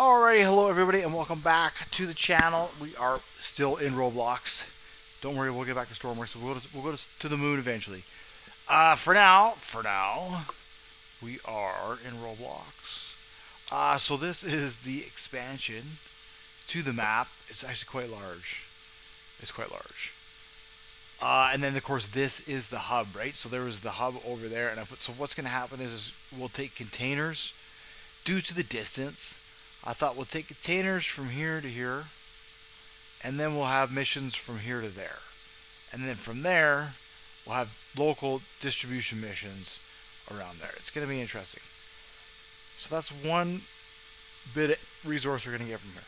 Alrighty, hello everybody, and welcome back to the channel. We are still in Roblox. Don't worry, we'll get back to Stormworks. So we'll go to the moon eventually. For now, we are in Roblox. So this is the expansion to the map. It's actually quite large. It's quite large. And then of course this is the hub, right? So there was the hub over there, and so what's going to happen is we'll take containers due to the distance. I thought we'll take containers from here to here, and then we'll have missions from here to there. And then from there, we'll have local distribution missions around there. It's going to be interesting. So that's one bit of resource we're going to get from here.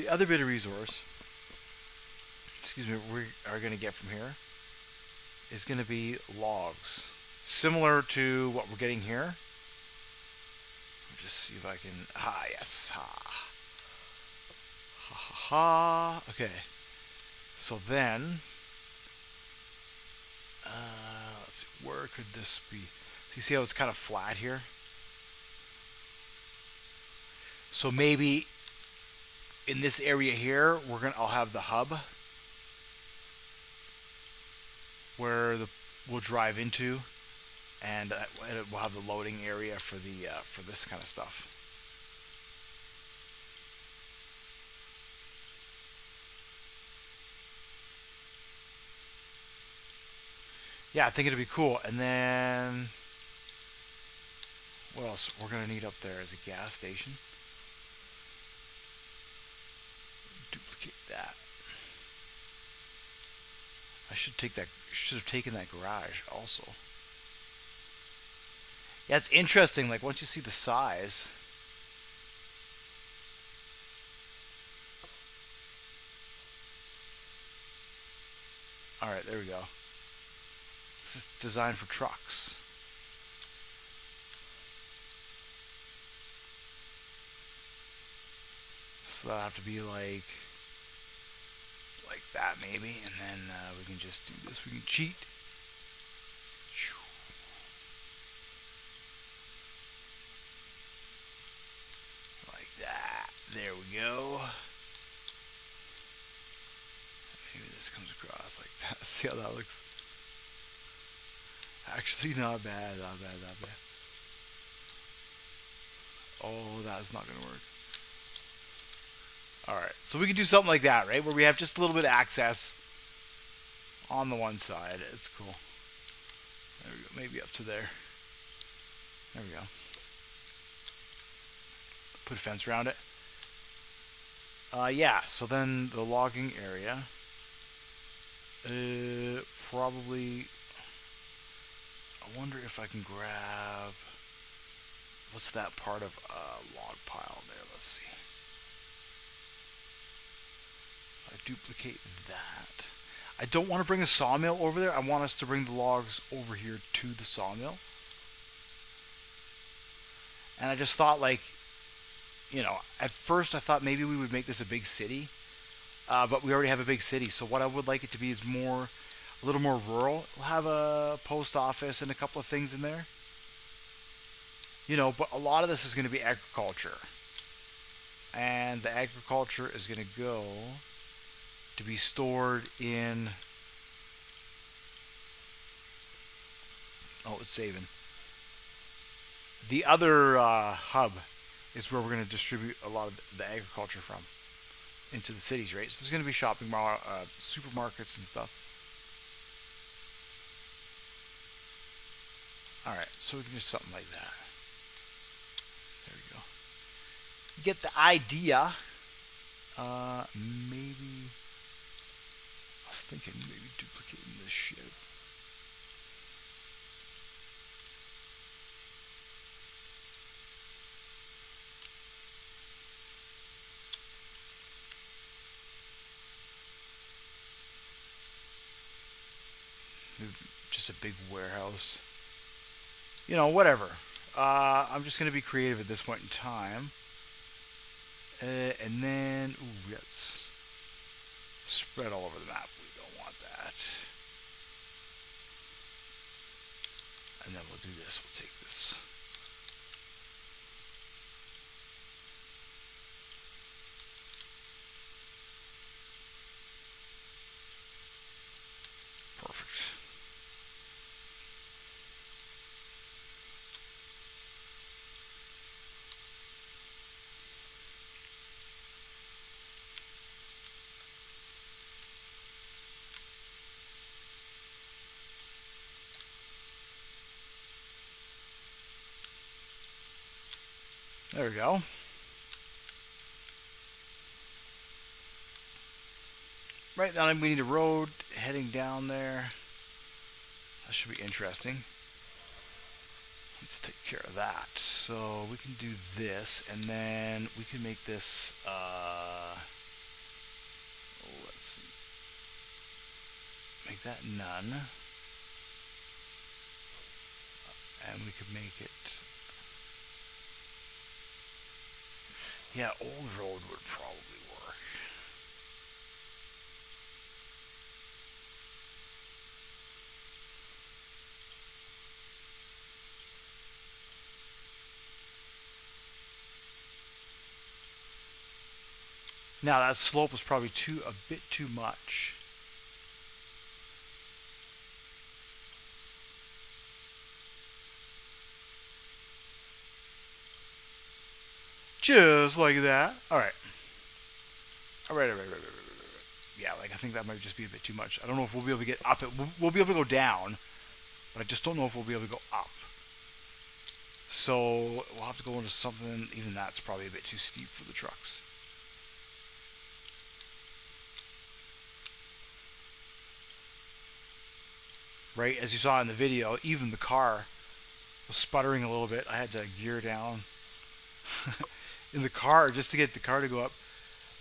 The other bit of resource, we are going to get from here is going to be logs. Similar to what we're getting here. Just see if I can. Yes. Ha. Okay. So then, let's see. Where could this be? So you see how it's kind of flat here? So maybe in this area here, I'll have the hub where we'll drive into. And we'll have the loading area for this kind of stuff. Yeah, I think it'd be cool. And then what else we're gonna need up there is a gas station. Duplicate that. I should have taken that garage also. Yeah, it's interesting, like once you see the size. Alright, there we go. This is designed for trucks. So that'll have to be like that maybe, and then we can just do this. We can cheat. There we go. Maybe this comes across like that. See how that looks? Actually, not bad. Oh, that's not going to work. Alright, so we can do something like that, right? Where we have just a little bit of access on the one side. It's cool. There we go. Maybe up to there. There we go. Put a fence around it. Yeah, so then the logging area, probably, I wonder if I can grab, what's that part of a log pile there, let's see. I duplicate that. I don't want to bring a sawmill over there, I want us to bring the logs over here to the sawmill. And I just thought at first I thought maybe we would make this a big city, but we already have a big city. So what I would like it to be is a little more rural. We'll have a post office and a couple of things in there. But a lot of this is going to be agriculture. And the agriculture is going to go to be stored in... Oh, it's saving. The other hub is where we're going to distribute a lot of the agriculture from into the cities, right? So there's going to be shopping mall, supermarkets and stuff. Alright, so we can do something like that. There we go. You get the idea. Maybe... I was thinking maybe duplicating this shit. Just a big warehouse. Whatever. I'm just going to be creative at this point in time. And then, let's spread all over the map. We don't want that. And then we'll do this. We'll take this. There we go. Right now we need a road heading down there. That should be interesting. Let's take care of that. So we can do this, and then we can make this. Let's see. Make that none, and we could make it. Yeah, old road would probably work. Now that slope was probably a bit too much. Just like that. All right. All right. All right. All right. All right. All right. Yeah, like I think that might just be a bit too much. I don't know if we'll be able to get up it. We'll be able to go down, but I just don't know if we'll be able to go up. So we'll have to go into something. Even that's probably a bit too steep for the trucks. Right, as you saw in the video, even the car was sputtering a little bit. I had to gear down in the car just to get the car to go up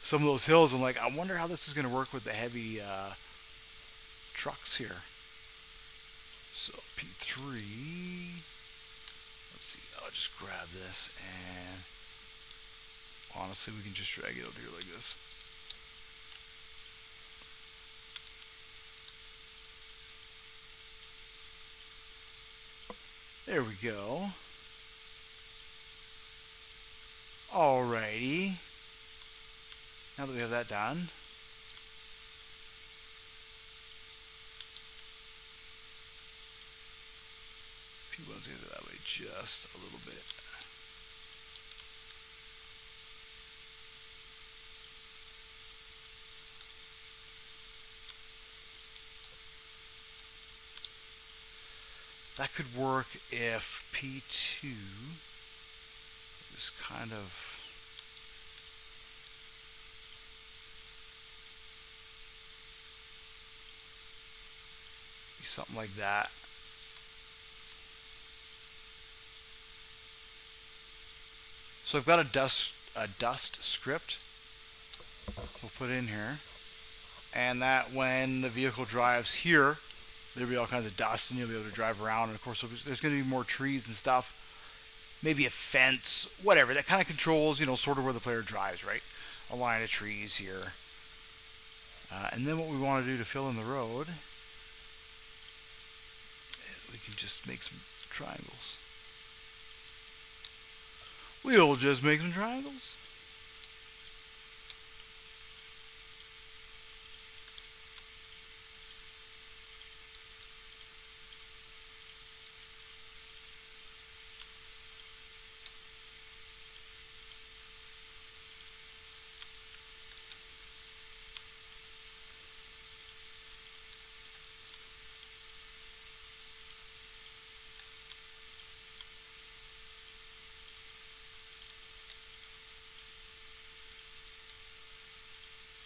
some of those hills. I'm like, I wonder how this is going to work with the heavy trucks here. So P3. Let's see. I'll just grab this, and honestly, we can just drag it out here like this. There we go. Alrighty. Now that we have that done, P1's gonna go that way just a little bit. That could work if P2 is kind of be something like that. So I've got a dust script we'll put in here, and that when the vehicle drives here, there'll be all kinds of dust, and you'll be able to drive around. And of course, there's going to be more trees and stuff. Maybe a fence, whatever. That kind of controls, sort of where the player drives, right? A line of trees here. And then what we want to do to fill in the road, we can just make some triangles. We'll just make some triangles.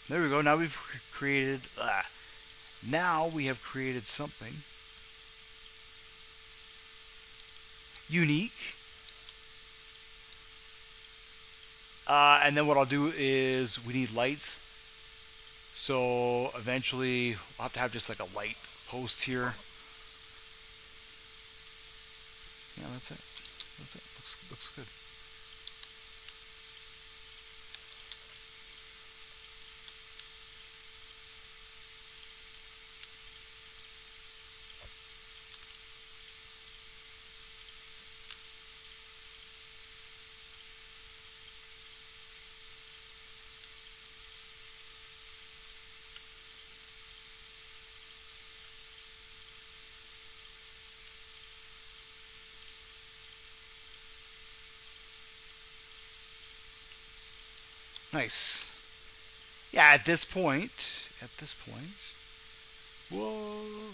There we go. Now we've created. Now we have created something unique. And then what I'll do is we need lights. So eventually we'll have to have just like a light post here. Yeah, that's it. That's it. Looks good. Nice. Yeah, at this point, whoa.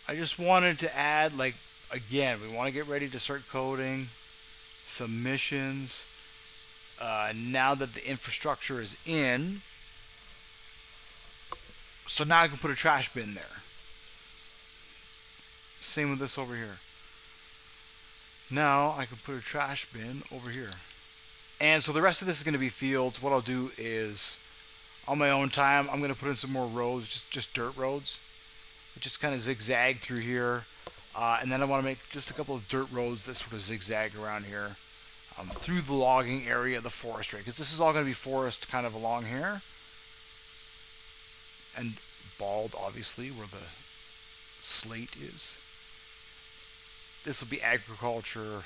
I just wanted to add, like, again, we want to get ready to start coding. submissions. Now that the infrastructure is in, so now I can put a trash bin there. Same with this over here. Now I can put a trash bin over here. And so the rest of this is going to be fields. What I'll do is, on my own time, I'm going to put in some more roads, just dirt roads. Just kind of zigzag through here. And then I want to make just a couple of dirt roads that sort of zigzag around here. Through the logging area, the forestry. Because this is all going to be forest kind of along here. And bald, obviously, where the slate is. This will be agriculture.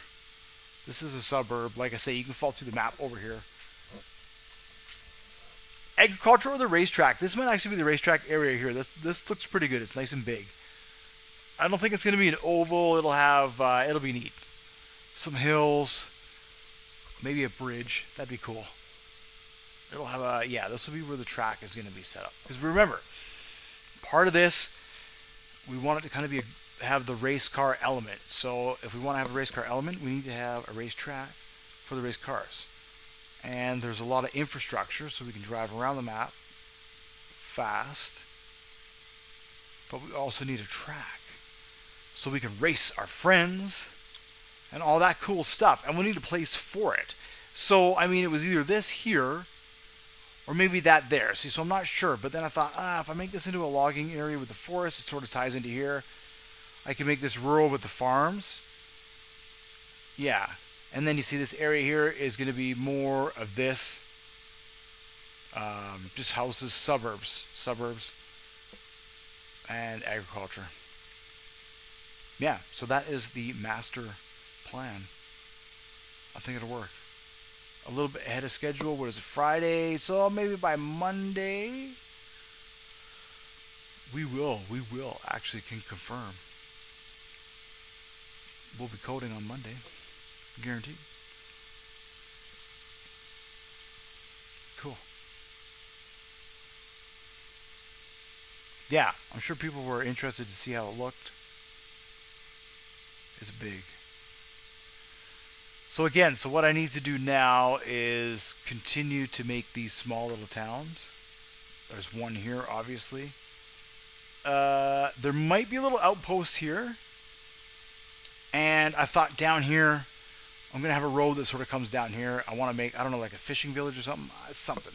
This is a suburb. Like I say, you can fall through the map over here. Agriculture or the racetrack. This might actually be the racetrack area here. This looks pretty good. It's nice and big. I don't think it's going to be an oval. It'll be neat. Some hills. Maybe a bridge. That'd be cool. It'll have this will be where the track is going to be set up. Because remember, part of this, we want it to kind of have the race car element. So if we want to have a race car element, we need to have a racetrack for the race cars. And there's a lot of infrastructure, so we can drive around the map fast. But we also need a track, so we can race our friends and all that cool stuff. And we need a place for it. So, I mean, it was either this here or maybe that there. See, so I'm not sure. But then I thought, if I make this into a logging area with the forest, it sort of ties into here. I can make this rural with the farms. Yeah. And then you see this area here is going to be more of this. Just houses, suburbs, and agriculture. Yeah, so that is the master plan. I think it'll work. A little bit ahead of schedule. What is it, Friday? So maybe by Monday, we will actually can confirm. We'll be coding on Monday. Guaranteed. Cool. Yeah, I'm sure people were interested to see how it looked. It's big. So again, what I need to do now is continue to make these small little towns. There's one here, obviously. There might be a little outpost here. And I thought down here, I'm going to have a road that sort of comes down here. I want to make, I don't know, like a fishing village or something. Something.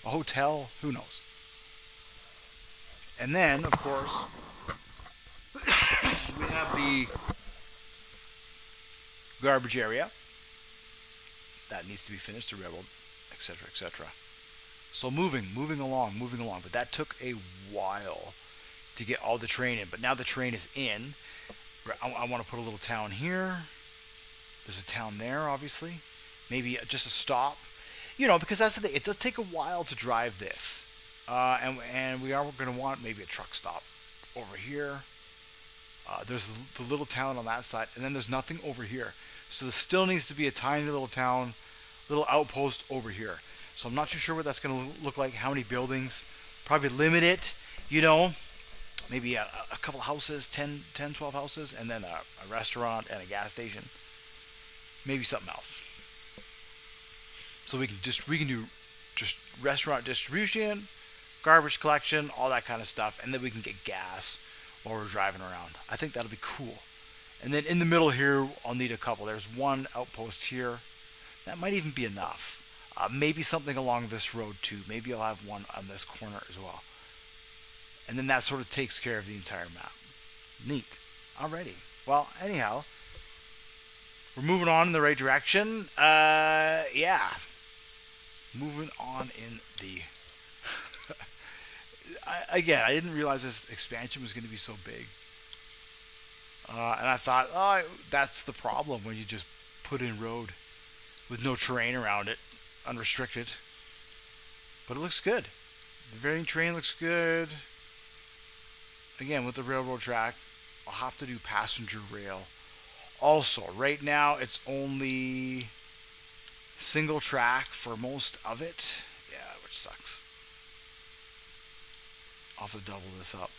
A hotel. Who knows? And then, of course, we have the garbage area. That needs to be finished, the railroad, etc., etc. So moving along. But that took a while to get all the train in. But now the train is in. I want to put a little town here. There's a town there, obviously. Maybe just a stop. You know, because that's the thing. It does take a while to drive this. And we are going to want maybe a truck stop over here. There's the little town on that side. And then there's nothing over here. So there still needs to be a tiny little town, little outpost over here. So I'm not too sure what that's going to look like. How many buildings. Probably limit it, you know. Maybe a couple houses, 10, 12 houses. And then a restaurant and a gas station. Maybe something else. So we can do just restaurant distribution, garbage collection, all that kind of stuff, and then we can get gas while we're driving around. I think that'll be cool. And then in the middle here, I'll need a couple. There's one outpost here. That might even be enough. Maybe something along this road too. Maybe I'll have one on this corner as well. And then that sort of takes care of the entire map. Neat. Alrighty. Well, anyhow, we're moving on in the right direction. Yeah. Moving on in the... Again, I didn't realize this expansion was going to be so big. And I thought, that's the problem when you just put in road with no terrain around it, unrestricted. But it looks good. The varying terrain looks good. Again, with the railroad track, I'll have to do passenger rail. Also, right now it's only single track for most of it. Yeah, which sucks. I'll have to double this up.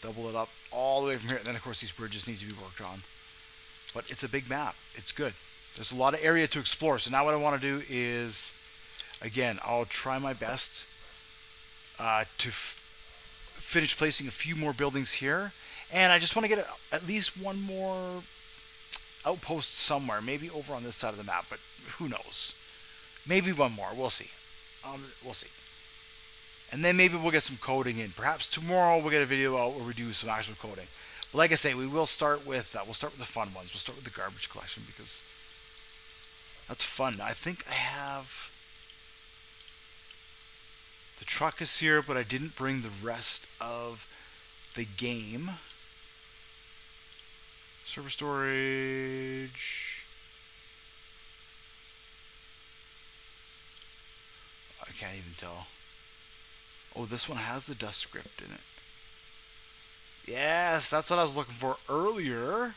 Double it up all the way from here. And then, of course, these bridges need to be worked on. But it's a big map. It's good. There's a lot of area to explore. So now what I want to do is, again, I'll try my best to finish placing a few more buildings here. And I just want to get at least one more outpost somewhere. Maybe over on this side of the map, but who knows? Maybe one more. We'll see. We'll see. And then maybe we'll get some coding in. Perhaps tomorrow we'll get a video out where we do some actual coding. But like I say, we will start with the fun ones. We'll start with the garbage collection because that's fun. I think I have the truck is here, but I didn't bring the rest of the game. Server storage. I can't even tell. Oh, this one has the dust script in it. Yes, that's what I was looking for earlier.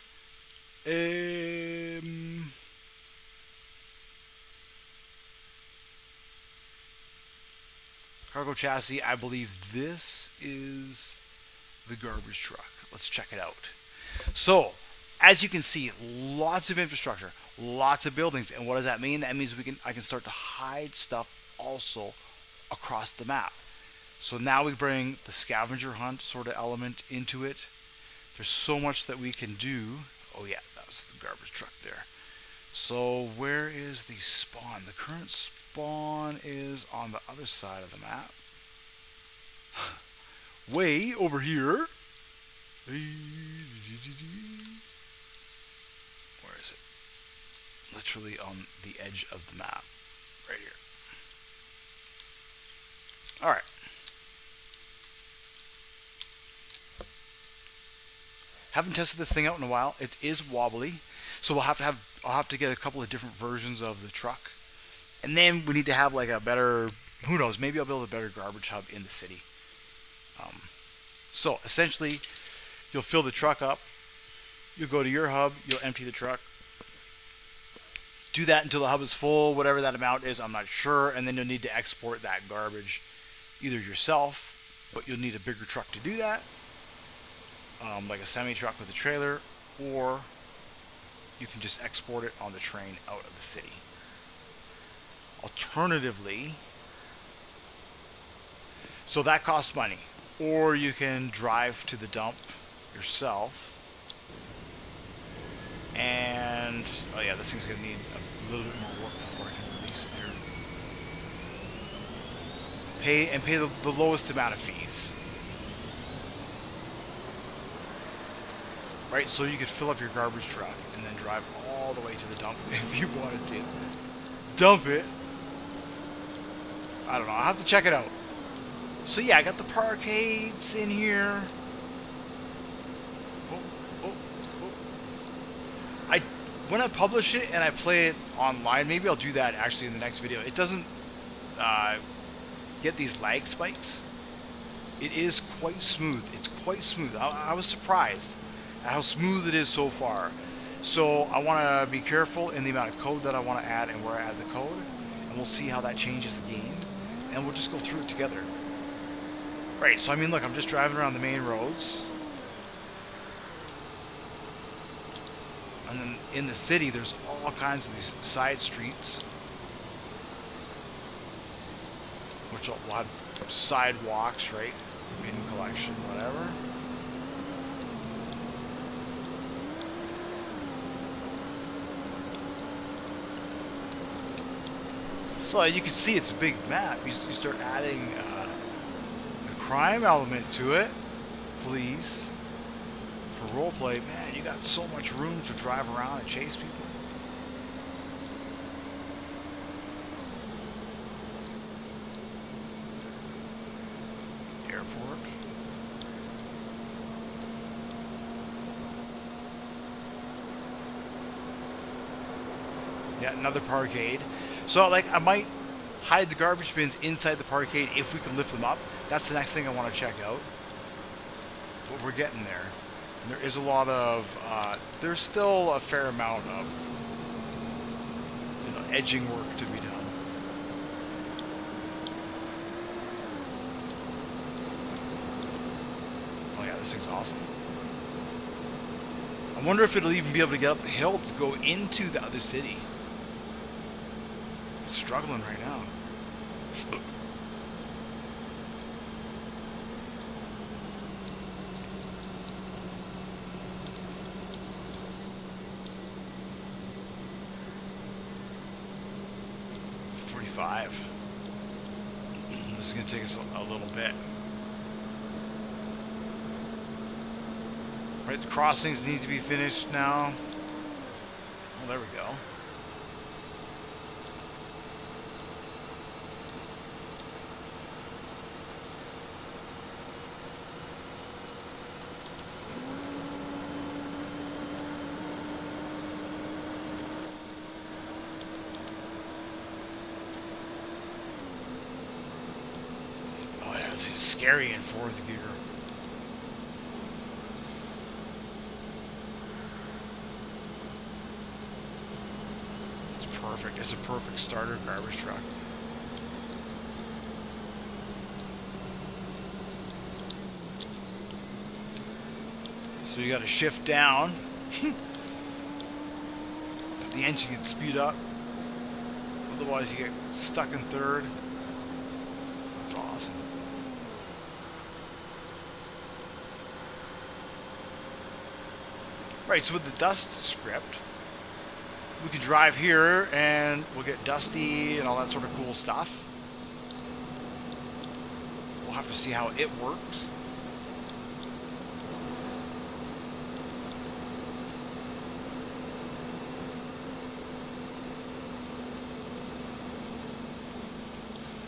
Cargo chassis, I believe this is the garbage truck. Let's check it out. So, as you can see, lots of infrastructure, lots of buildings. And what does that mean? That means I can start to hide stuff also across the map. So now we bring the scavenger hunt sort of element into it. There's so much that we can do. Oh yeah, that was the garbage truck there. So where is the spawn? The current spawn is on the other side of the map. Way over here. Where is it? Literally on the edge of the map. Right here. Alright. Haven't tested this thing out in a while. It is wobbly, so I'll have to get a couple of different versions of the truck, and then we need to have like a better. Who knows? Maybe I'll build a better garbage hub in the city. So essentially, you'll fill the truck up. You'll go to your hub. You'll empty the truck. Do that until the hub is full, whatever that amount is. I'm not sure, and then you'll need to export that garbage either yourself, but you'll need a bigger truck to do that. Like a semi-truck with a trailer, or you can just export it on the train out of the city. Alternatively, so that costs money, or you can drive to the dump yourself. And oh yeah, this thing's gonna need a little bit more work before I can release it here. Pay the lowest amount of fees. Right, so you could fill up your garbage truck and then drive all the way to the dump if you wanted to. Dump it. I don't know, I'll have to check it out. So yeah, I got the parkades in here. When I publish it and I play it online, maybe I'll do that actually in the next video. It doesn't get these lag spikes. It is quite smooth. It's quite smooth. I was surprised at how smooth it is so far. So I want to be careful in the amount of code that I want to add and where I add the code. And we'll see how that changes the game. And we'll just go through it together. Right, so I mean, look, I'm just driving around the main roads. And then in the city, there's all kinds of these side streets, which will have sidewalks, right? Bin collection, whatever. So you can see it's a big map. You start adding the crime element to it, please. For roleplay, man, you got so much room to drive around and chase people. Airport. Yeah, another parkade. So, like, I might hide the garbage bins inside the parkade if we can lift them up. That's the next thing I want to check out. But we're getting there. And there is a lot of, there's still a fair amount of, edging work to be done. Oh yeah, the This thing's awesome. I wonder if it'll even be able to get up the hill to go into the other city. It's struggling right now. This is going to take us a little bit. Right, the crossings need to be finished now. Well, there we go. It's scary in fourth gear. It's perfect. It's a perfect starter garbage truck. So you got to shift down. The engine can speed up. Otherwise you get stuck in third. That's awesome. Right, so with the dust script, we can drive here and we'll get dusty and all that sort of cool stuff. We'll have to see how it works.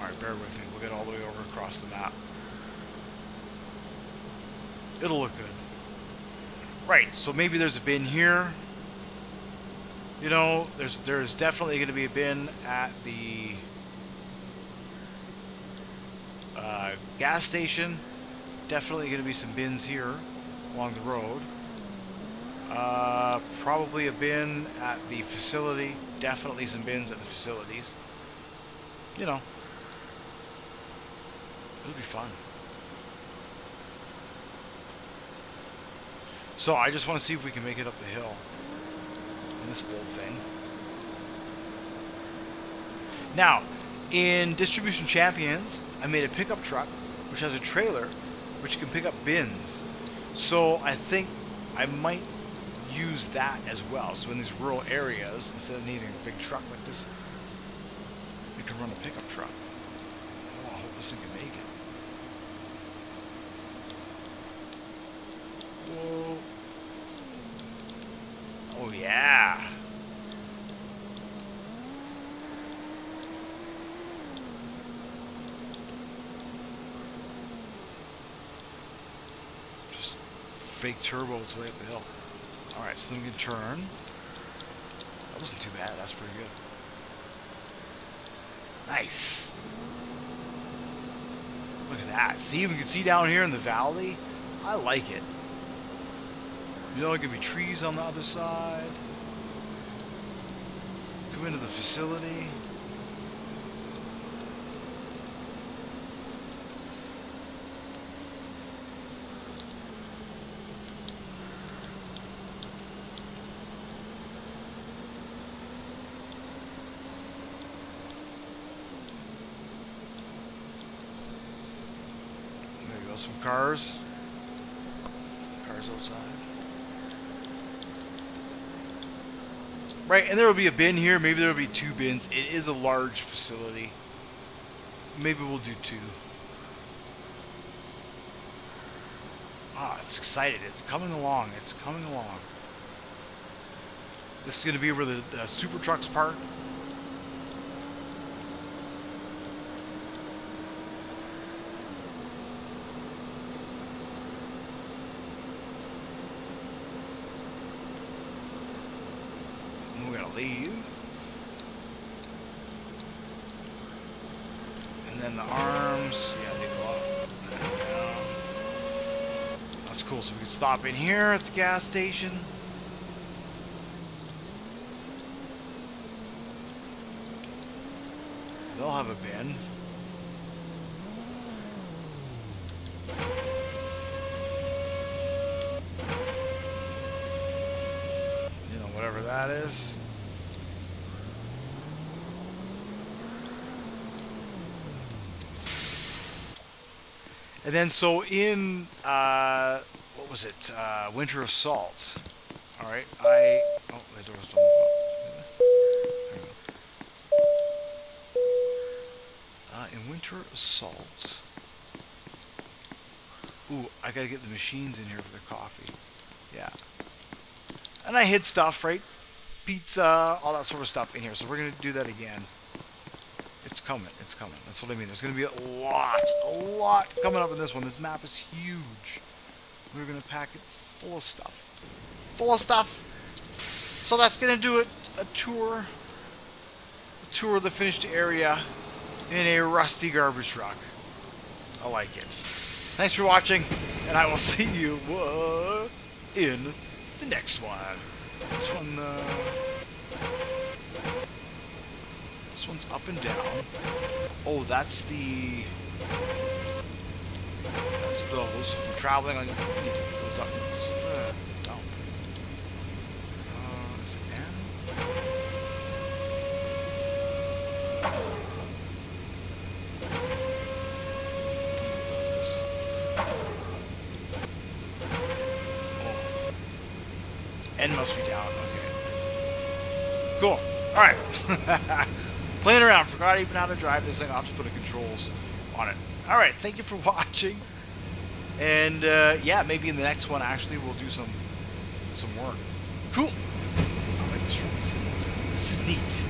Alright, bear with me. We'll get all the way over across the map. It'll look good. Right, so maybe there's a bin here. You know, there's definitely going to be a bin at the gas station. Definitely going to be some bins here along the road. Probably a bin at the facility. Definitely some bins at the facilities. You know, it'll be fun. So I just want to see if we can make it up the hill in this old thing. Now, in Distribution Champions, I made a pickup truck which has a trailer which can pick up bins. So I think I might use that as well. So in these rural areas, instead of needing a big truck like this, you can run a pickup truck. Oh, I hope this thing can make it. Whoa. Oh yeah. Just fake turbo its way up the hill. Alright, so then we can turn. That wasn't too bad, that's pretty good. Nice. Look at that. See, we can see down here in the valley. I like it. You know, there could be trees on the other side. Come into the facility. There you go, some cars. Cars outside. Right, and there will be a bin here. Maybe there will be 2 bins. It is a large facility. Maybe we'll do 2. Ah, it's excited. It's coming along. It's coming along. This is going to be where the super trucks park. Leave. And then the arms, yeah, they go up and down. That's cool. So we can stop in here at the gas station. They'll have a bin. whatever that is. And then so in what was it? Winter Assault. All right, oh, the door's done. In Winter Assault. Ooh, I gotta get the machines in here for the coffee. Yeah. And I hid stuff, right? Pizza, all that sort of stuff in here. So we're gonna do that again. It's coming. It's coming. That's what I mean. There's gonna be a lot coming up in this one. This map is huge. We're gonna pack it full of stuff. Full of stuff. So that's gonna do it. A tour of the finished area in a rusty garbage truck. I like it. Thanks for watching, and I will see you in the next one. This one, this one's up and down. Oh, that's the hose from traveling. I need to put those up. It's the dump. Is it N? N must be down. Okay. Cool. Alright. Playing around. Forgot even how to drive this thing. I'll have to put the controls on it. Alright. Thank you for watching. And, yeah, maybe in the next one, actually, we'll do some work. Cool. I like this room. This is neat. This is neat.